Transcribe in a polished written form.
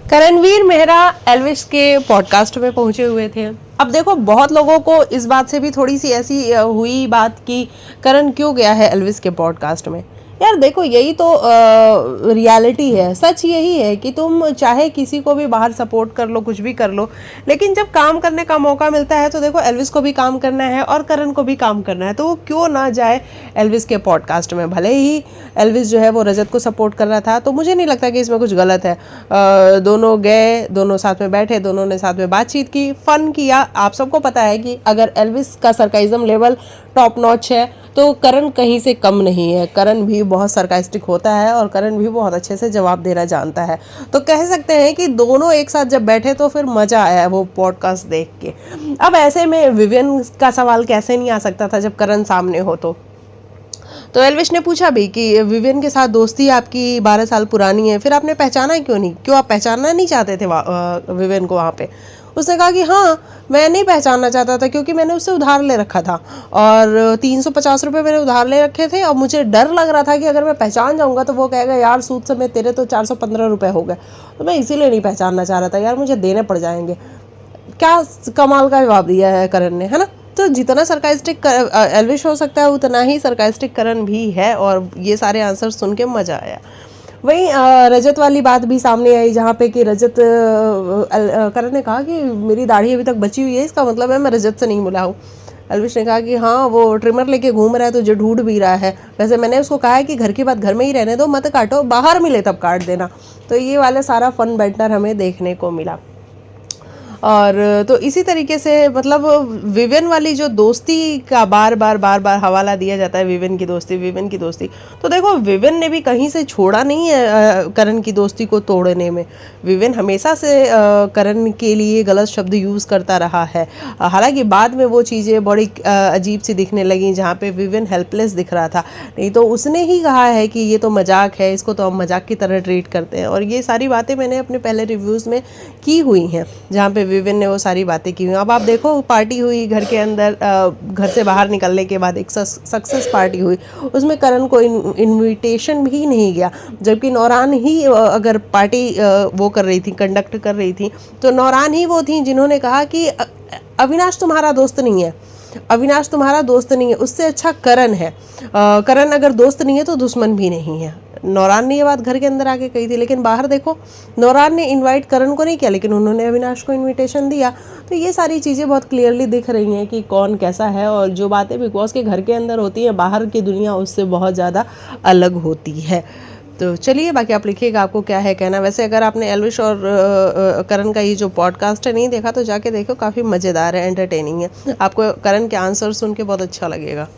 करणवीर मेहरा एल्विश के पॉडकास्ट में पहुंचे हुए थे। अब देखो, बहुत लोगों को इस बात से भी थोड़ी सी ऐसी हुई बात कि करण क्यों गया है एल्विश के पॉडकास्ट में। यार देखो, यही तो रियलिटी है, सच यही है कि तुम चाहे किसी को भी बाहर सपोर्ट कर लो, कुछ भी कर लो, लेकिन जब काम करने का मौका मिलता है तो देखो, एल्विश को भी काम करना है और करण को भी काम करना है, तो वो क्यों ना जाए एल्विश के पॉडकास्ट में। भले ही एल्विश जो है वो रजत को सपोर्ट कर रहा था, तो मुझे नहीं लगता कि इसमें कुछ गलत है। दोनों गए, दोनों साथ में बैठे, दोनों ने साथ में बातचीत की, फन किया। आप सबको पता है कि अगर एल्विश का सरकाइज्म लेवल टॉप नॉच है तो करण कहीं से कम नहीं है। करण भी बहुत सरकास्टिक होता है और करण भी बहुत अच्छे से जवाब देना जानता है। तो कह सकते हैं कि दोनों एक साथ जब बैठे तो फिर मज़ा आया वो पॉडकास्ट देख के। अब ऐसे में विवियन का सवाल कैसे नहीं आ सकता था जब करण सामने हो। तो एल्विश ने पूछा भी कि विवियन के साथ दोस्ती आपकी 12 साल पुरानी है, फिर आपने पहचाना क्यों नहीं? क्यों आप पहचानना नहीं चाहते थे विवियन को वहाँ पे? उसने कहा कि हाँ, मैं नहीं पहचानना चाहता था क्योंकि मैंने उससे उधार ले रखा था और 350 रुपये मैंने उधार ले रखे थे और मुझे डर लग रहा था कि अगर मैं पहचान जाऊँगा तो वो कहेगा यार सूद समेत तेरे तो 415 रुपये हो गए, तो मैं इसीलिए नहीं पहचानना चाह रहा था यार, मुझे देने पड़ जाएंगे। क्या कमाल का जवाब दिया है करण ने, है ना? तो जितना सरकास्टिक एल्विश हो सकता है उतना ही सरकास्टिक करण भी है और ये सारे आंसर सुन के मज़ा आया। वहीं रजत वाली बात भी सामने आई, जहाँ पे कि रजत करण ने कहा कि मेरी दाढ़ी अभी तक बची हुई है, इसका मतलब है मैं रजत से नहीं मिला हूँ। एल्विश ने कहा कि हाँ, वो ट्रिमर लेके घूम रहा है तो जो ढूंढ भी रहा है। वैसे मैंने उसको कहा है कि घर की बात घर में ही रहने दो, मत काटो, बाहर मिले तब काट देना। तो ये वाला सारा फन बैंटर हमें देखने को मिला। और तो इसी तरीके से मतलब विवियन वाली जो दोस्ती का बार बार हवाला दिया जाता है, विवियन की दोस्ती, तो देखो विवियन ने भी कहीं से छोड़ा नहीं है करण की दोस्ती को तोड़ने में। विवियन हमेशा से करण के लिए गलत शब्द यूज़ करता रहा है। हालांकि बाद में वो चीज़ें बड़ी अजीब सी दिखने लगी, जहाँ पे विवियन हेल्पलेस दिख रहा था। नहीं तो उसने ही कहा है कि ये तो मजाक है, इसको तो हम मजाक की तरह ट्रीट करते हैं। और ये सारी बातें मैंने अपने पहले रिव्यूज़ में की हुई हैं, जहाँ पे विवियन ने वो सारी बातें की हुई। अब आप देखो, पार्टी हुई घर के अंदर, घर से बाहर निकलने के बाद एक सक्सेस पार्टी हुई, उसमें करण को इनविटेशन भी नहीं गया, जबकि नौरान ही अगर पार्टी वो कर रही थी, कंडक्ट कर रही थी, तो नौरान ही वो थी जिन्होंने कहा कि अविनाश तुम्हारा दोस्त नहीं है, अविनाश तुम्हारा दोस्त नहीं है, उससे अच्छा करण है। करण अगर दोस्त नहीं है तो दुश्मन भी नहीं है। नौरान ने ये बात घर के अंदर आके कही थी, लेकिन बाहर देखो, नौरान ने इनवाइट करण को नहीं किया, लेकिन उन्होंने अविनाश को इनविटेशन दिया। तो ये सारी चीज़ें बहुत क्लियरली दिख रही हैं कि कौन कैसा है, और जो बातें बिग बॉस के घर के अंदर होती हैं, बाहर की दुनिया उससे बहुत ज़्यादा अलग होती है। तो चलिए, बाकी आप लिखिएगा आपको क्या है कहना। वैसे अगर आपने एल्विश और करण का ये जो पॉडकास्ट है नहीं देखा तो जाके देखो, काफ़ी मज़ेदार है, एंटरटेनिंग है। आपको करण के आंसर सुन के बहुत अच्छा लगेगा।